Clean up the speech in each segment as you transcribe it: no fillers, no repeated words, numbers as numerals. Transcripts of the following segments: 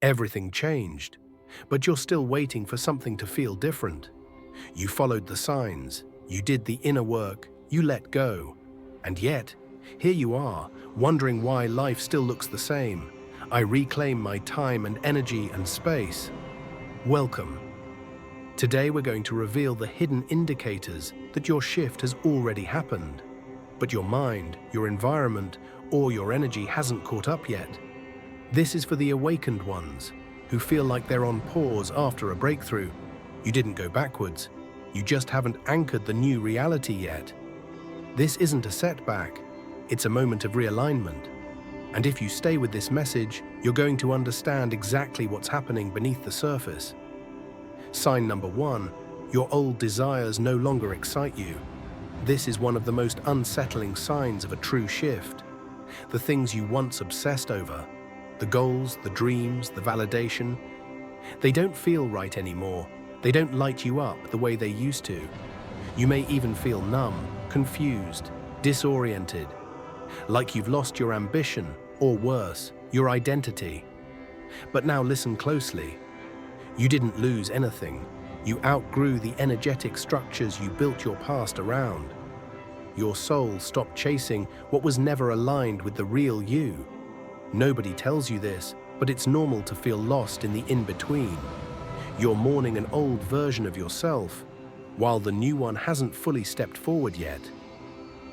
Everything changed, but you're still waiting for something to feel different. You followed the signs, you did the inner work, you let go. And yet, here you are, wondering why life still looks the same. I reclaim my time and energy and space. Welcome. Today we're going to reveal the hidden indicators that your shift has already happened, but your mind, your environment, or your energy hasn't caught up yet. This is for the awakened ones who feel like they're on pause after a breakthrough. You didn't go backwards, you just haven't anchored the new reality yet. This isn't a setback, it's a moment of realignment. And if you stay with this message, you're going to understand exactly what's happening beneath the surface. Sign number 1, your old desires no longer excite you. This is one of the most unsettling signs of a true shift. The things you once obsessed over, the goals, the dreams, the validation, they don't feel right anymore. They don't light you up the way they used to. You may even feel numb, confused, disoriented, like you've lost your ambition, or worse, your identity. But now listen closely. You didn't lose anything. You outgrew the energetic structures you built your past around. Your soul stopped chasing what was never aligned with the real you. Nobody tells you this, but it's normal to feel lost in the in-between. You're mourning an old version of yourself, while the new one hasn't fully stepped forward yet.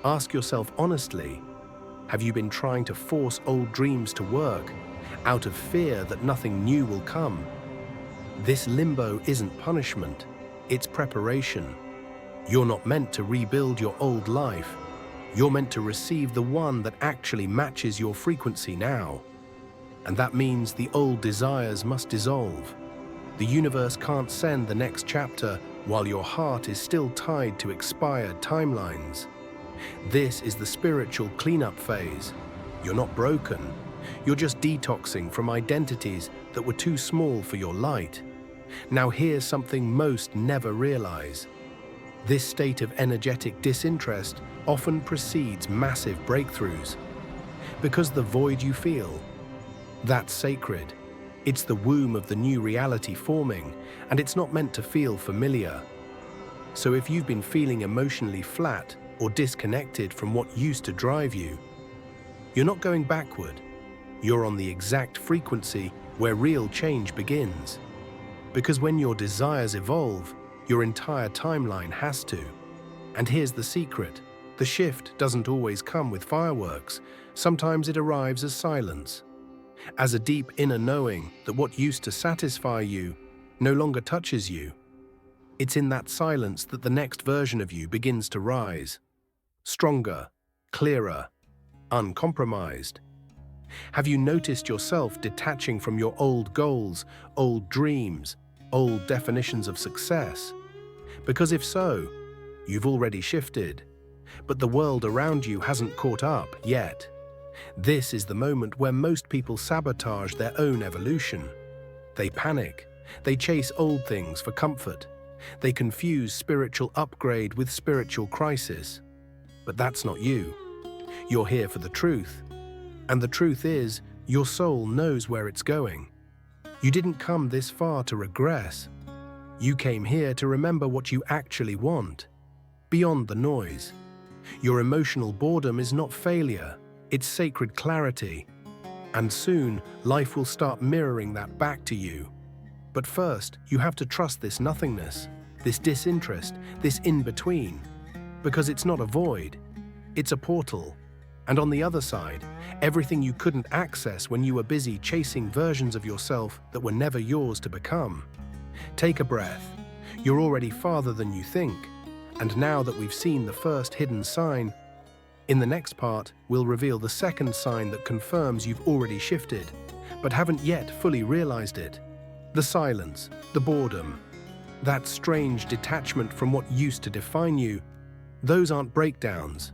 Ask yourself honestly, have you been trying to force old dreams to work, out of fear that nothing new will come? This limbo isn't punishment, it's preparation. You're not meant to rebuild your old life. You're meant to receive the one that actually matches your frequency now. And that means the old desires must dissolve. The universe can't send the next chapter while your heart is still tied to expired timelines. This is the spiritual cleanup phase. You're not broken. You're just detoxing from identities that were too small for your light. Now here's something most never realize. This state of energetic disinterest often precedes massive breakthroughs. Because the void you feel, that's sacred. It's the womb of the new reality forming, and it's not meant to feel familiar. So if you've been feeling emotionally flat or disconnected from what used to drive you, you're not going backward. You're on the exact frequency where real change begins. Because when your desires evolve, your entire timeline has to. And here's the secret. The shift doesn't always come with fireworks. Sometimes it arrives as silence. As a deep inner knowing that what used to satisfy you no longer touches you. It's in that silence that the next version of you begins to rise. Stronger, clearer, uncompromised. Have you noticed yourself detaching from your old goals, old dreams, old definitions of success? Because if so, you've already shifted, but the world around you hasn't caught up yet. This is the moment where most people sabotage their own evolution. They panic, they chase old things for comfort, they confuse spiritual upgrade with spiritual crisis. But that's not you. You're here for the truth. And the truth is, your soul knows where it's going. You didn't come this far to regress. You came here to remember what you actually want, beyond the noise. Your emotional boredom is not failure, it's sacred clarity. And soon, life will start mirroring that back to you. But first, you have to trust this nothingness, this disinterest, this in-between. Because it's not a void, it's a portal. And on the other side, everything you couldn't access when you were busy chasing versions of yourself that were never yours to become. Take a breath. You're already farther than you think. And now that we've seen the first hidden sign, in the next part, we'll reveal the second sign that confirms you've already shifted, but haven't yet fully realized it. The silence, the boredom, that strange detachment from what used to define you. Those aren't breakdowns.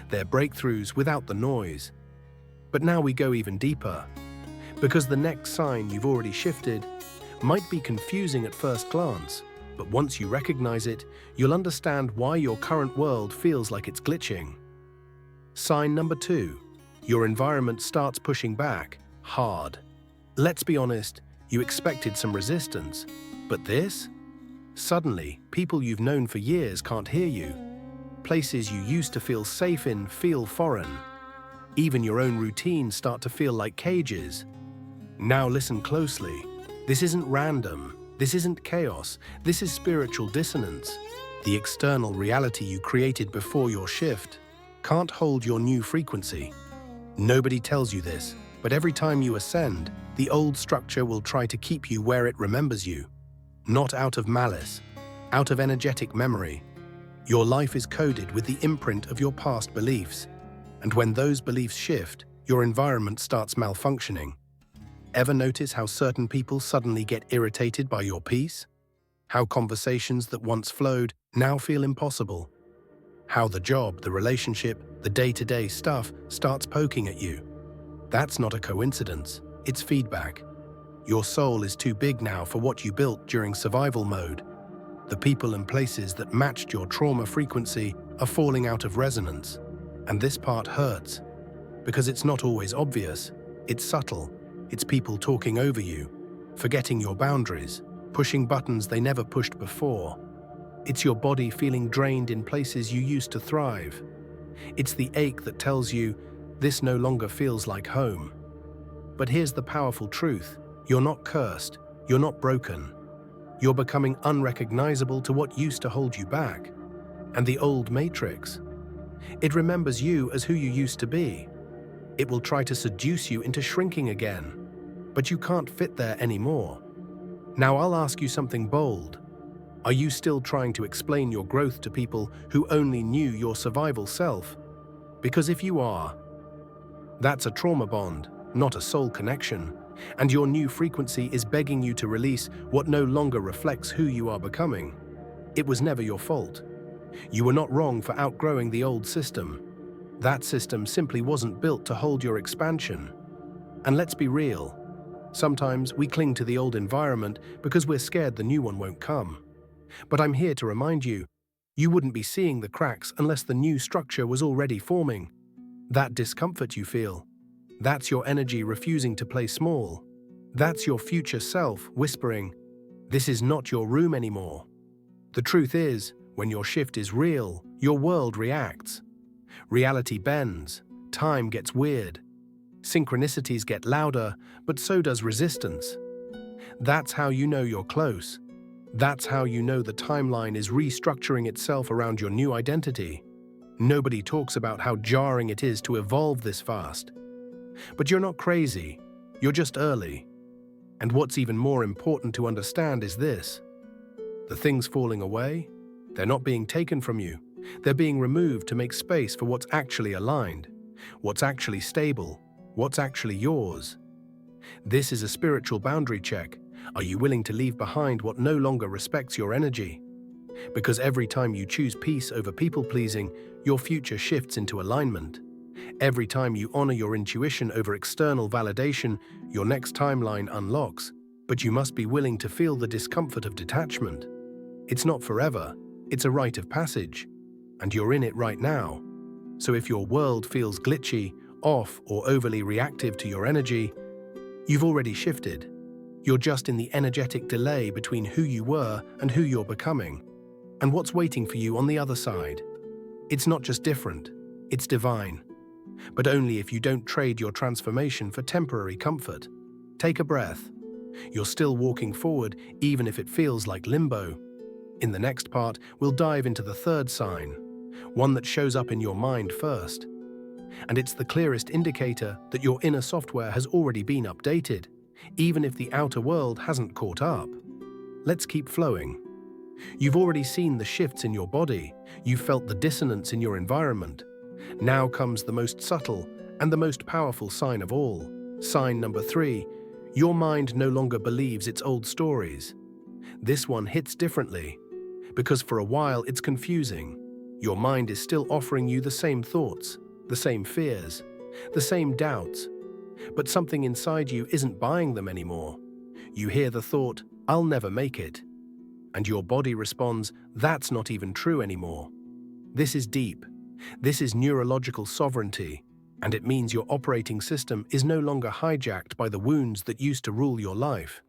They're breakthroughs without the noise. But now we go even deeper. Because the next sign you've already shifted might be confusing at first glance, but once you recognize it, you'll understand why your current world feels like it's glitching. Sign number 2. Your environment starts pushing back, hard. Let's be honest, You expected some resistance. But this? Suddenly, people you've known for years can't hear you. Places you used to feel safe in feel foreign. Even your own routines start to feel like cages. Now listen closely. This isn't random. This isn't chaos. This is spiritual dissonance. The external reality you created before your shift can't hold your new frequency. Nobody tells you this, but every time you ascend, the old structure will try to keep you where it remembers you. Not out of malice, out of energetic memory. Your life is coded with the imprint of your past beliefs. And when those beliefs shift, your environment starts malfunctioning. Ever notice how certain people suddenly get irritated by your peace? How conversations that once flowed now feel impossible? How the job, the relationship, the day-to-day stuff starts poking at you? That's not a coincidence, it's feedback. Your soul is too big now for what you built during survival mode. The people and places that matched your trauma frequency are falling out of resonance. And this part hurts, because it's not always obvious. It's subtle. It's people talking over you, forgetting your boundaries, pushing buttons they never pushed before. It's your body feeling drained in places you used to thrive. It's the ache that tells you, this no longer feels like home. But here's the powerful truth. You're not cursed. You're not broken. You're becoming unrecognizable to what used to hold you back. And the old matrix, it remembers you as who you used to be. It will try to seduce you into shrinking again, but you can't fit there anymore. Now I'll ask you something bold. Are you still trying to explain your growth to people who only knew your survival self? Because if you are, that's a trauma bond, not a soul connection, and your new frequency is begging you to release what no longer reflects who you are becoming. It was never your fault. You were not wrong for outgrowing the old system. That system simply wasn't built to hold your expansion. And let's be real. Sometimes we cling to the old environment because we're scared the new one won't come. But I'm here to remind you, you wouldn't be seeing the cracks unless the new structure was already forming. That discomfort you feel, that's your energy refusing to play small. That's your future self whispering, this is not your room anymore. The truth is, when your shift is real, your world reacts. Reality bends, time gets weird. Synchronicities get louder, but so does resistance. That's how you know you're close. That's how you know the timeline is restructuring itself around your new identity. Nobody talks about how jarring it is to evolve this fast. But you're not crazy, you're just early. And what's even more important to understand is this. The things falling away, they're not being taken from you. They're being removed to make space for what's actually aligned, what's actually stable, what's actually yours. This is a spiritual boundary check. Are you willing to leave behind what no longer respects your energy? Because every time you choose peace over people-pleasing, your future shifts into alignment. Every time you honor your intuition over external validation, your next timeline unlocks. But you must be willing to feel the discomfort of detachment. It's not forever, it's a rite of passage. And you're in it right now. So if your world feels glitchy, off, or overly reactive to your energy, you've already shifted. You're just in the energetic delay between who you were and who you're becoming. And what's waiting for you on the other side? It's not just different, it's divine. But only if you don't trade your transformation for temporary comfort. Take a breath. You're still walking forward, even if it feels like limbo. In the next part, we'll dive into the third sign, one that shows up in your mind first. And it's the clearest indicator that your inner software has already been updated, even if the outer world hasn't caught up. Let's keep flowing. You've already seen the shifts in your body. You've felt the dissonance in your environment. Now comes the most subtle and the most powerful sign of all. Sign number 3, your mind no longer believes its old stories. This one hits differently, because for a while it's confusing. Your mind is still offering you the same thoughts, the same fears, the same doubts, but something inside you isn't buying them anymore. You hear the thought, I'll never make it. And your body responds, that's not even true anymore. This is deep. This is neurological sovereignty, and it means your operating system is no longer hijacked by the wounds that used to rule your life.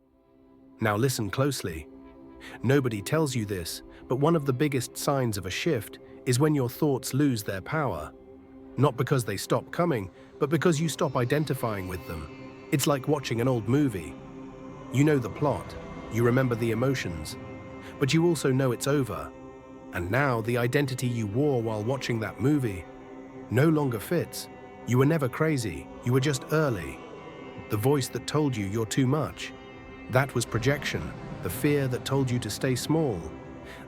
Now listen closely. Nobody tells you this, but one of the biggest signs of a shift is when your thoughts lose their power. Not because they stop coming, but because you stop identifying with them. It's like watching an old movie. You know the plot, you remember the emotions, but you also know it's over. And now the identity you wore while watching that movie no longer fits. You were never crazy, you were just early. The voice that told you you're too much, that was projection. The fear that told you to stay small,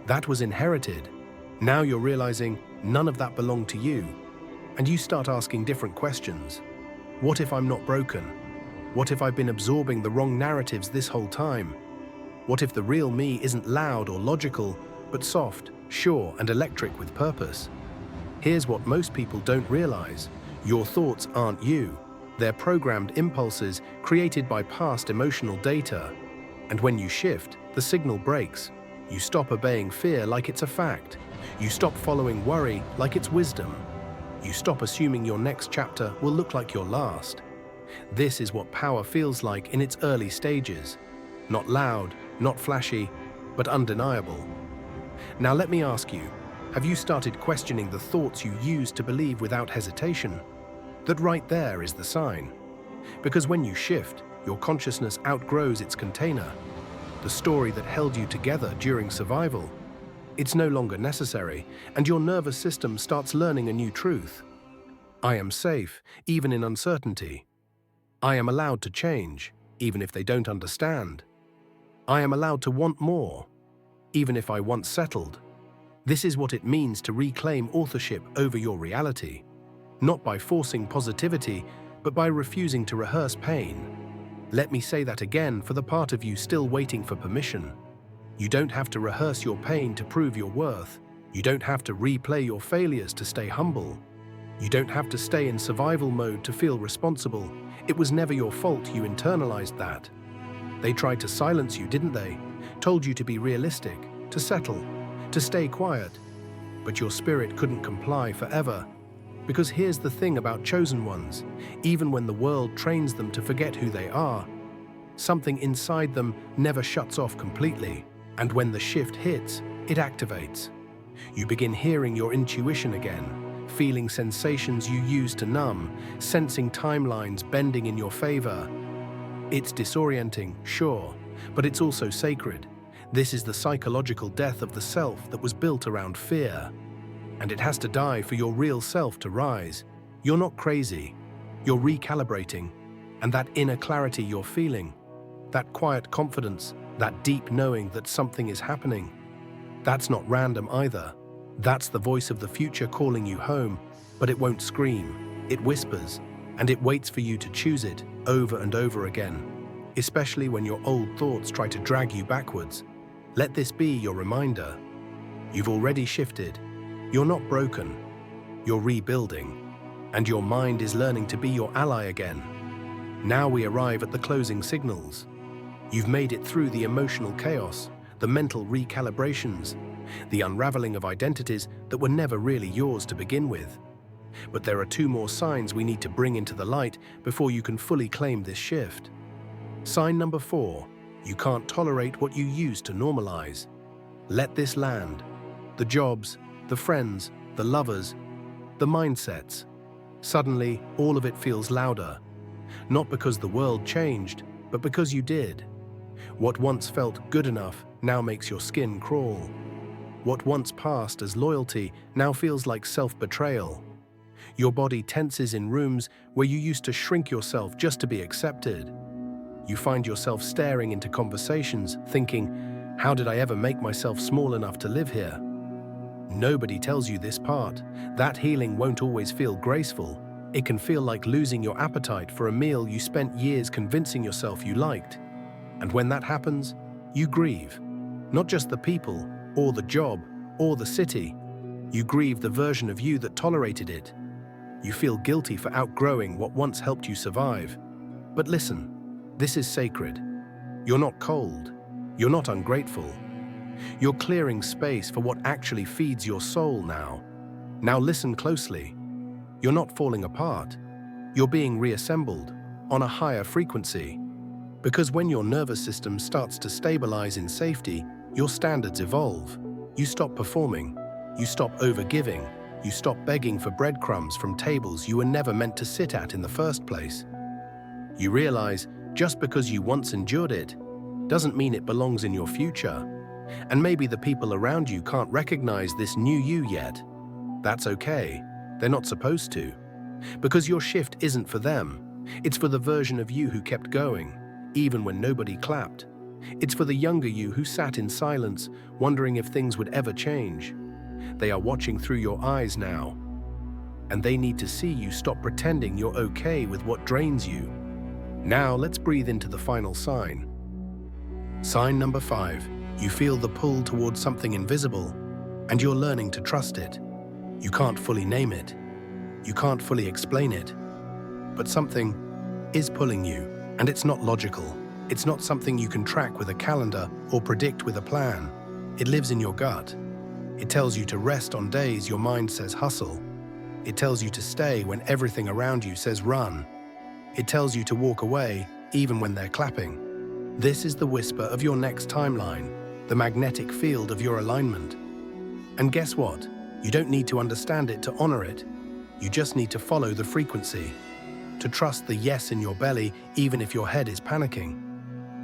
that was inherited. Now you're realizing none of that belonged to you. And you start asking different questions. What if I'm not broken? What if I've been absorbing the wrong narratives this whole time? What if the real me isn't loud or logical, but soft, sure, and electric with purpose? Here's what most people don't realize. Your thoughts aren't you. They're programmed impulses created by past emotional data. And when you shift, the signal breaks. You stop obeying fear like it's a fact. You stop following worry like it's wisdom. You stop assuming your next chapter will look like your last. This is what power feels like in its early stages. Not loud, not flashy, but undeniable. Now let me ask you, have you started questioning the thoughts you used to believe without hesitation? That right there is the sign. Because when you shift, your consciousness outgrows its container. The story that held you together during survival, it's no longer necessary, and your nervous system starts learning a new truth. I am safe, even in uncertainty. I am allowed to change, even if they don't understand. I am allowed to want more, even if I once settled. This is what it means to reclaim authorship over your reality. Not by forcing positivity, but by refusing to rehearse pain. Let me say that again for the part of you still waiting for permission. You don't have to rehearse your pain to prove your worth. You don't have to replay your failures to stay humble. You don't have to stay in survival mode to feel responsible. It was never your fault you internalized that. They tried to silence you, didn't they? Told you to be realistic, to settle, to stay quiet. But your spirit couldn't comply forever. Because here's the thing about chosen ones, even when the world trains them to forget who they are, something inside them never shuts off completely. And when the shift hits, it activates. You begin hearing your intuition again, feeling sensations you used to numb, sensing timelines bending in your favor. It's disorienting, sure, but it's also sacred. This is the psychological death of the self that was built around fear. And it has to die for your real self to rise. You're not crazy. You're recalibrating. And that inner clarity you're feeling, that quiet confidence, that deep knowing that something is happening, that's not random either. That's the voice of the future calling you home, but it won't scream. It whispers, and it waits for you to choose it over and over again, especially when your old thoughts try to drag you backwards. Let this be your reminder. You've already shifted. You're not broken. You're rebuilding, and your mind is learning to be your ally again. Now we arrive at the closing signals. You've made it through the emotional chaos, the mental recalibrations, the unraveling of identities that were never really yours to begin with. But there are two more signs we need to bring into the light before you can fully claim this shift. Sign number 4, you can't tolerate what you used to normalize. Let this land. The jobs, the friends, the lovers, the mindsets. Suddenly, all of it feels louder. Not because the world changed, but because you did. What once felt good enough now makes your skin crawl. What once passed as loyalty now feels like self-betrayal. Your body tenses in rooms where you used to shrink yourself just to be accepted. You find yourself staring into conversations, thinking, how did I ever make myself small enough to live here? Nobody tells you this part. That healing won't always feel graceful. It can feel like losing your appetite for a meal you spent years convincing yourself you liked. And when that happens, you grieve. Not just the people, or the job, or the city. You grieve the version of you that tolerated it. You feel guilty for outgrowing what once helped you survive. But listen, this is sacred. You're not cold. You're not ungrateful. You're clearing space for what actually feeds your soul now. Now listen closely. You're not falling apart. You're being reassembled on a higher frequency. Because when your nervous system starts to stabilize in safety, your standards evolve. You stop performing, you stop overgiving, you stop begging for breadcrumbs from tables you were never meant to sit at in the first place. You realize just because you once endured it doesn't mean it belongs in your future. And maybe the people around you can't recognize this new you yet. That's okay. They're not supposed to. Because your shift isn't for them. It's for the version of you who kept going, even when nobody clapped. It's for the younger you who sat in silence, wondering if things would ever change. They are watching through your eyes now. And they need to see you stop pretending you're okay with what drains you. Now let's breathe into the final sign. Sign number 5. You feel the pull towards something invisible, and you're learning to trust it. You can't fully name it. You can't fully explain it. But something is pulling you, and it's not logical. It's not something you can track with a calendar or predict with a plan. It lives in your gut. It tells you to rest on days your mind says hustle. It tells you to stay when everything around you says run. It tells you to walk away even when they're clapping. This is the whisper of your next timeline, the magnetic field of your alignment. And guess what? You don't need to understand it to honor it. You just need to follow the frequency, to trust the yes in your belly even if your head is panicking.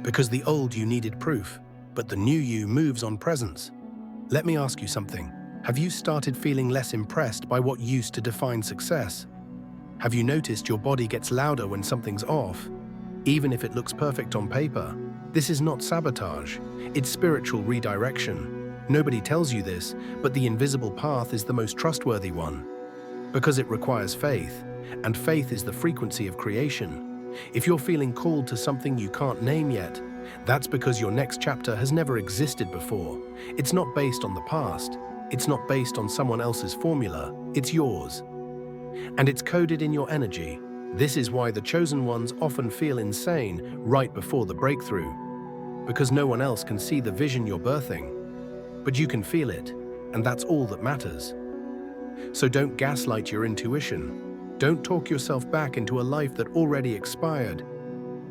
Because the old you needed proof, but the new you moves on presence. Let me ask you something. Have you started feeling less impressed by what used to define success? Have you noticed your body gets louder when something's off, even if it looks perfect on paper? This is not sabotage, it's spiritual redirection. Nobody tells you this, but the invisible path is the most trustworthy one. Because it requires faith, and faith is the frequency of creation. If you're feeling called to something you can't name yet, that's because your next chapter has never existed before. It's not based on the past. It's not based on someone else's formula. It's yours. And it's coded in your energy. This is why the chosen ones often feel insane right before the breakthrough. Because no one else can see the vision you're birthing. But you can feel it, and that's all that matters. So don't gaslight your intuition. Don't talk yourself back into a life that already expired.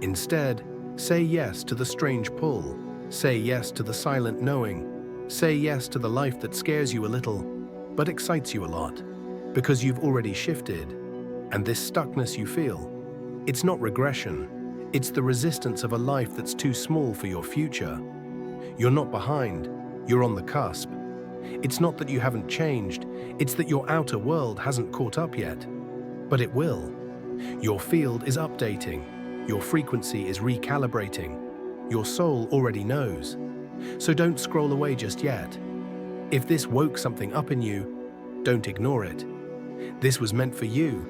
Instead, say yes to the strange pull. Say yes to the silent knowing. Say yes to the life that scares you a little, but excites you a lot. Because you've already shifted. And this stuckness you feel, it's not regression. It's the resistance of a life that's too small for your future. You're not behind. You're on the cusp. It's not that you haven't changed. It's that your outer world hasn't caught up yet. But it will. Your field is updating. Your frequency is recalibrating. Your soul already knows. So don't scroll away just yet. If this woke something up in you, don't ignore it. This was meant for you